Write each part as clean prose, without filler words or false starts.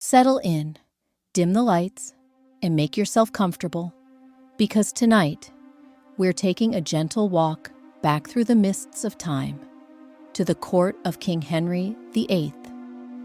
Settle in, dim the lights, and make yourself comfortable, because tonight we're taking a gentle walk back through the mists of time to the court of King Henry VIII.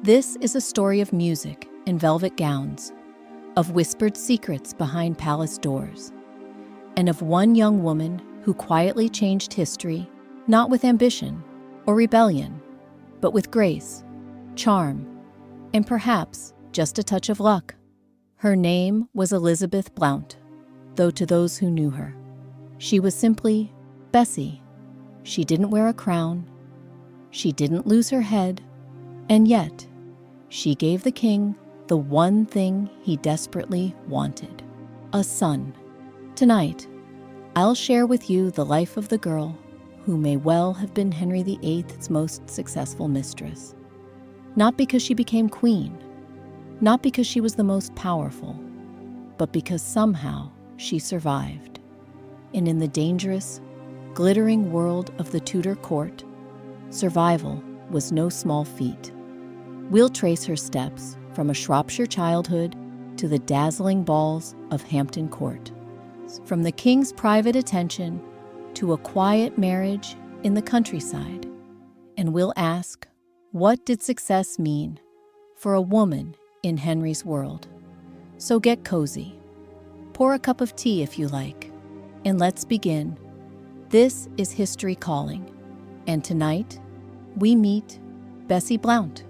This is a story of music and velvet gowns, of whispered secrets behind palace doors, and of one young woman who quietly changed history, not with ambition or rebellion, but with grace, charm, and perhaps just a touch of luck. Her name was Elizabeth Blount, though to those who knew her, she was simply Bessie. She didn't wear a crown, she didn't lose her head, and yet she gave the king the one thing he desperately wanted: a son. Tonight, I'll share with you the life of the girl who may well have been Henry VIII's most successful mistress. Not because she became queen, not because she was the most powerful, but because somehow she survived. And in the dangerous, glittering world of the Tudor court, survival was no small feat. We'll trace her steps from a Shropshire childhood to the dazzling balls of Hampton Court, from the king's private attention to a quiet marriage in the countryside. And we'll ask, what did success mean for a woman in Henry's world? So get cozy, pour a cup of tea if you like, and let's begin. This is History Calling, and tonight we meet Bessie Blount.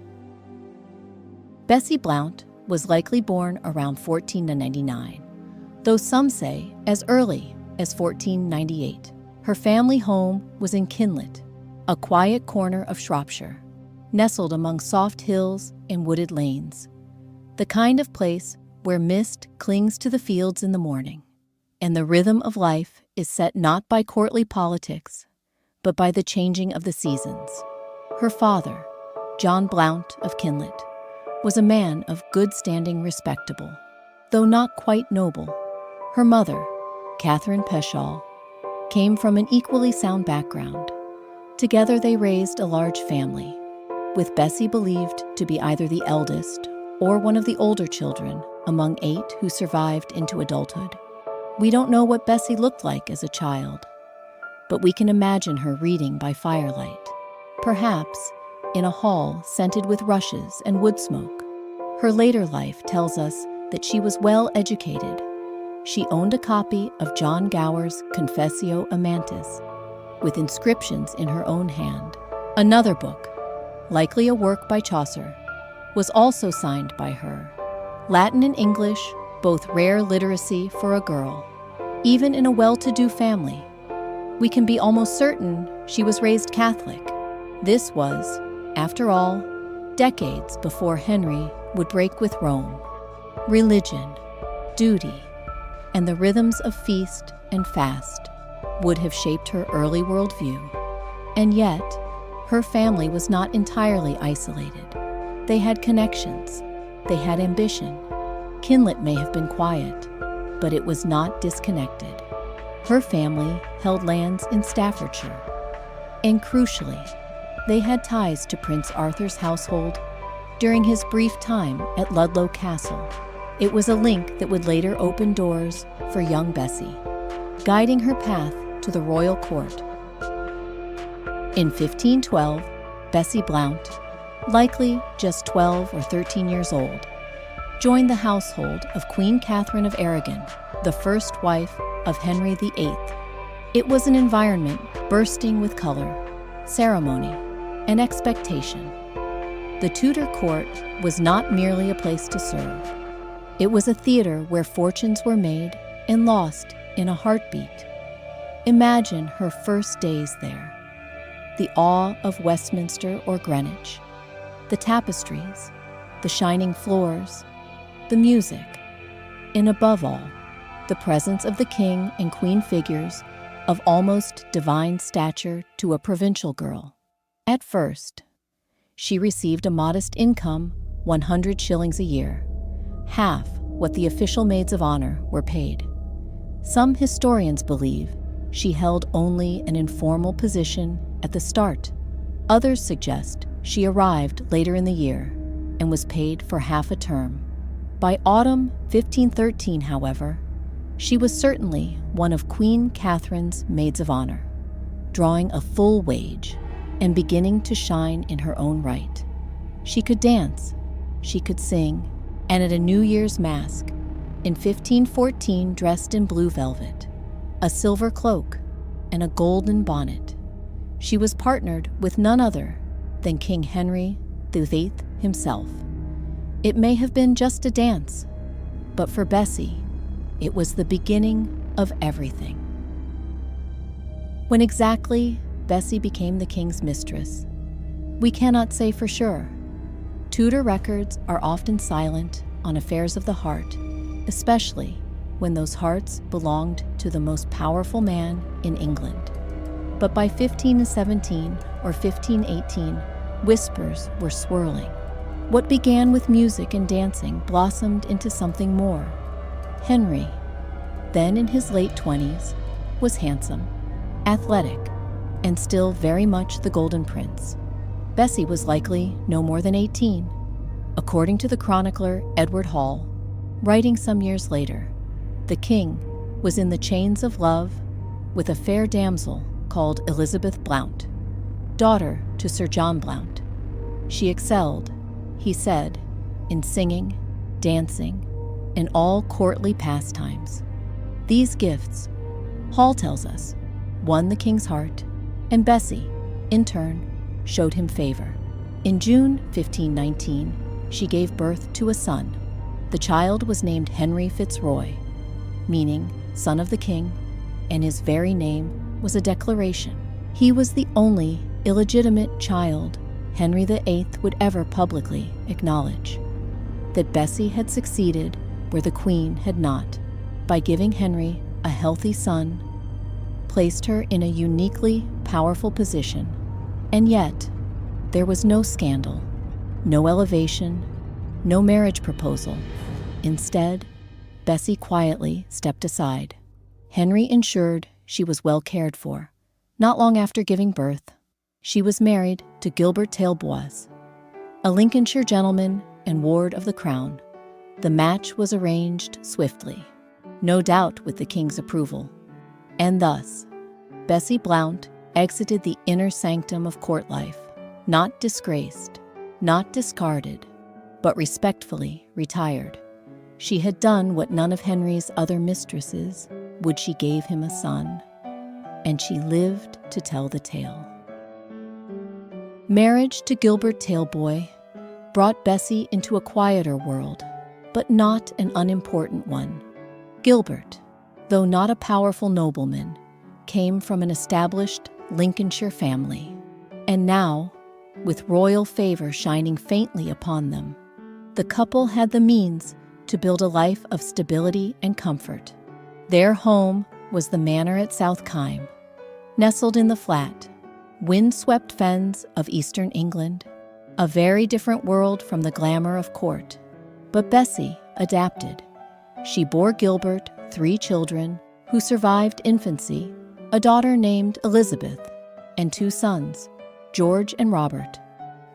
Bessie Blount was likely born around 1499, though some say as early as 1498. Her family home was in Kinlet, a quiet corner of Shropshire, nestled among soft hills and wooded lanes, the kind of place where mist clings to the fields in the morning, and the rhythm of life is set not by courtly politics, but by the changing of the seasons. Her father, John Blount of Kinlet, was a man of good standing, respectable, though not quite noble. Her mother, Catherine Peshaw, came from an equally sound background. Together they raised a large family, with Bessie believed to be either the eldest or one of the older children among 8 who survived into adulthood. We don't know what Bessie looked like as a child, but we can imagine her reading by firelight, perhaps in a hall scented with rushes and wood smoke. Her later life tells us that she was well educated. She owned a copy of John Gower's Confessio Amantis, with inscriptions in her own hand. Another book, likely a work by Chaucer, was also signed by her. Latin and English, both rare literacy for a girl. Even in a well-to-do family, we can be almost certain she was raised Catholic. This was, after all, decades before Henry would break with Rome. Religion, duty, and the rhythms of feast and fast would have shaped her early worldview. And yet, her family was not entirely isolated. They had connections. They had ambition. Kinlet may have been quiet, but it was not disconnected. Her family held lands in Staffordshire. And crucially, they had ties to Prince Arthur's household during his brief time at Ludlow Castle. It was a link that would later open doors for young Bessie, guiding her path to the royal court. In 1512, Bessie Blount, likely just 12 or 13 years old, joined the household of Queen Catherine of Aragon, the first wife of Henry VIII. It was an environment bursting with color, ceremony, and expectation. The Tudor court was not merely a place to serve. It was a theater where fortunes were made and lost in a heartbeat. Imagine her first days there. The awe of Westminster or Greenwich, the tapestries, the shining floors, the music, and above all, the presence of the king and queen figures of almost divine stature to a provincial girl. At first, she received a modest income, 100 shillings a year, half what the official maids of honor were paid. Some historians believe she held only an informal position at the start. Others suggest she arrived later in the year, and was paid for half a term. By autumn 1513, however, she was certainly one of Queen Catherine's maids of honor, drawing a full wage and beginning to shine in her own right. She could dance, she could sing, and at a New Year's masque, in 1514 dressed in blue velvet, a silver cloak, and a golden bonnet, she was partnered with none other than King Henry VIII himself. It may have been just a dance, but for Bessie, it was the beginning of everything. When exactly Bessie became the king's mistress, we cannot say for sure. Tudor records are often silent on affairs of the heart, especially when those hearts belonged to the most powerful man in England. But by 1517 or 1518, whispers were swirling. What began with music and dancing blossomed into something more. Henry, then in his late 20s, was handsome, athletic, and still very much the Golden Prince. Bessie was likely no more than 18. According to the chronicler Edward Hall, writing some years later, the king was in the chains of love with a fair damsel called Elizabeth Blount, daughter to Sir John Blount. She excelled, he said, in singing, dancing, and all courtly pastimes. These gifts, Hall tells us, won the king's heart, and Bessie, in turn, showed him favor. In June 1519, she gave birth to a son. The child was named Henry Fitzroy, meaning son of the king, and his very name was a declaration. He was the only illegitimate child Henry VIII would ever publicly acknowledge. That Bessie had succeeded where the Queen had not, by giving Henry a healthy son, placed her in a uniquely powerful position. And yet, there was no scandal, no elevation, no marriage proposal. Instead, Bessie quietly stepped aside. Henry ensured she was well cared for. Not long after giving birth, she was married to Gilbert Tailbois, a Lincolnshire gentleman and ward of the crown. The match was arranged swiftly, no doubt with the king's approval. And thus, Bessie Blount exited the inner sanctum of court life, not disgraced, not discarded, but respectfully retired. She had done what none of Henry's other mistresses would. She gave him a son, and she lived to tell the tale. Marriage to Gilbert Tailbois brought Bessie into a quieter world, but not an unimportant one. Gilbert, though not a powerful nobleman, came from an established Lincolnshire family, and now, with royal favor shining faintly upon them, the couple had the means to build a life of stability and comfort. Their home was the manor at South Kime, nestled in the flat, wind-swept fens of eastern England, a very different world from the glamour of court. But Bessie adapted. She bore Gilbert 3 children who survived infancy, a daughter named Elizabeth, and 2 sons, George and Robert.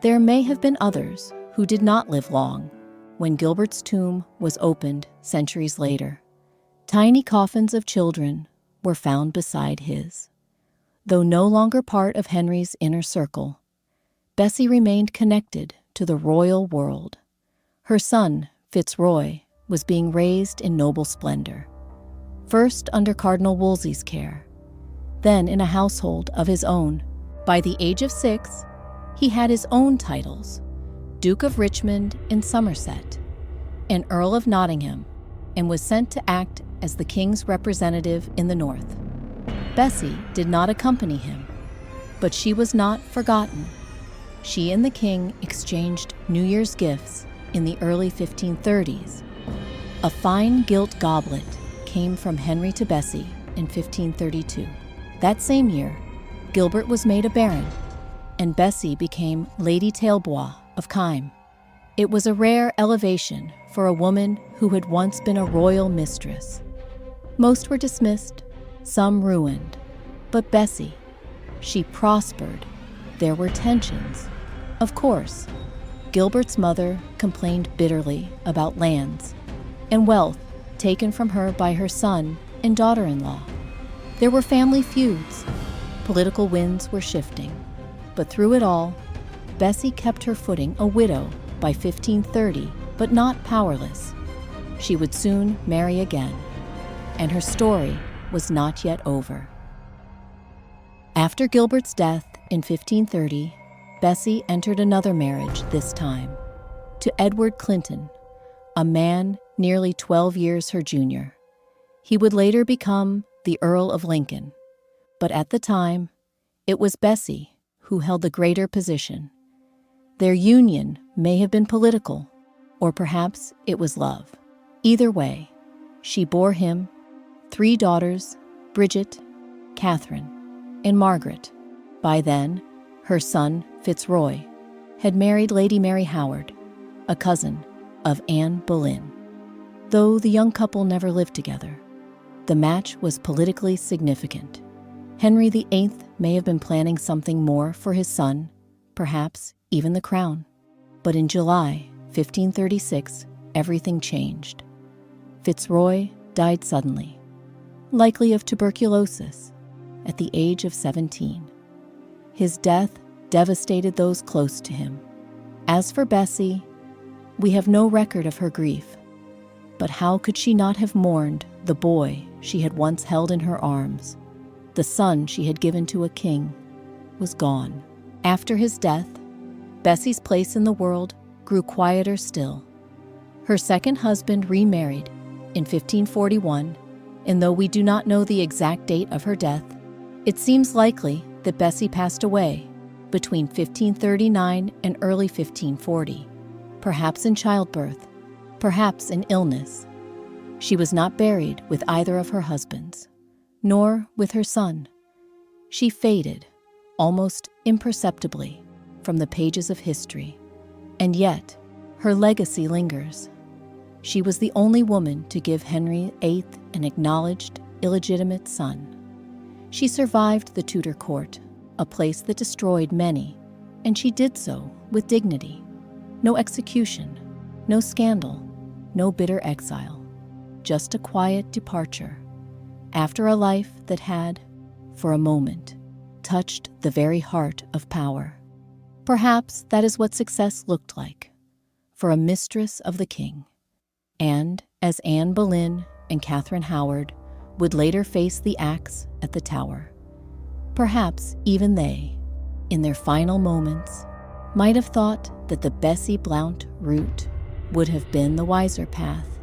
There may have been others who did not live long when Gilbert's tomb was opened centuries later. Tiny coffins of children were found beside his. Though no longer part of Henry's inner circle, Bessie remained connected to the royal world. Her son, Fitzroy, was being raised in noble splendor, first under Cardinal Wolsey's care, then in a household of his own. By the age of 6, he had his own titles, Duke of Richmond in Somerset, and Earl of Nottingham, and was sent to act as the king's representative in the north. Bessie did not accompany him, but she was not forgotten. She and the king exchanged New Year's gifts in the early 1530s. A fine gilt goblet came from Henry to Bessie in 1532. That same year, Gilbert was made a baron, and Bessie became Lady Tailbois of Kime. It was a rare elevation for a woman who had once been a royal mistress. Most were dismissed, some ruined, but Bessie, she prospered. There were tensions, of course. Gilbert's mother complained bitterly about lands and wealth taken from her by her son and daughter-in-law. There were family feuds. Political winds were shifting. But through it all, Bessie kept her footing a widow by 1530, but not powerless. She would soon marry again, and her story was not yet over. After Gilbert's death in 1530, Bessie entered another marriage this time, to Edward Clinton, a man nearly 12 years her junior. He would later become the Earl of Lincoln, but at the time, it was Bessie who held the greater position. Their union may have been political, or perhaps it was love. Either way, she bore him 3 daughters, Bridget, Catherine, and Margaret. By then, her son, Fitzroy, had married Lady Mary Howard, a cousin of Anne Boleyn. Though the young couple never lived together, the match was politically significant. Henry VIII may have been planning something more for his son, perhaps even the crown. But in July 1536, everything changed. Fitzroy died suddenly, likely of tuberculosis, at the age of 17. His death devastated those close to him. As for Bessie, we have no record of her grief. But how could she not have mourned the boy she had once held in her arms? The son she had given to a king was gone. After his death, Bessie's place in the world grew quieter still. Her second husband remarried in 1541, and though we do not know the exact date of her death, it seems likely that Bessie passed away between 1539 and early 1540, perhaps in childbirth, perhaps in illness. She was not buried with either of her husbands, nor with her son. She faded, almost imperceptibly, from the pages of history, and yet her legacy lingers. She was the only woman to give Henry VIII an acknowledged, illegitimate son. She survived the Tudor court, a place that destroyed many, and she did so with dignity. No execution, no scandal, no bitter exile, just a quiet departure after a life that had, for a moment, touched the very heart of power. Perhaps that is what success looked like for a mistress of the king. And as Anne Boleyn and Catherine Howard would later face the axe at the Tower, perhaps even they, in their final moments, might have thought that the Bessie Blount route would have been the wiser path.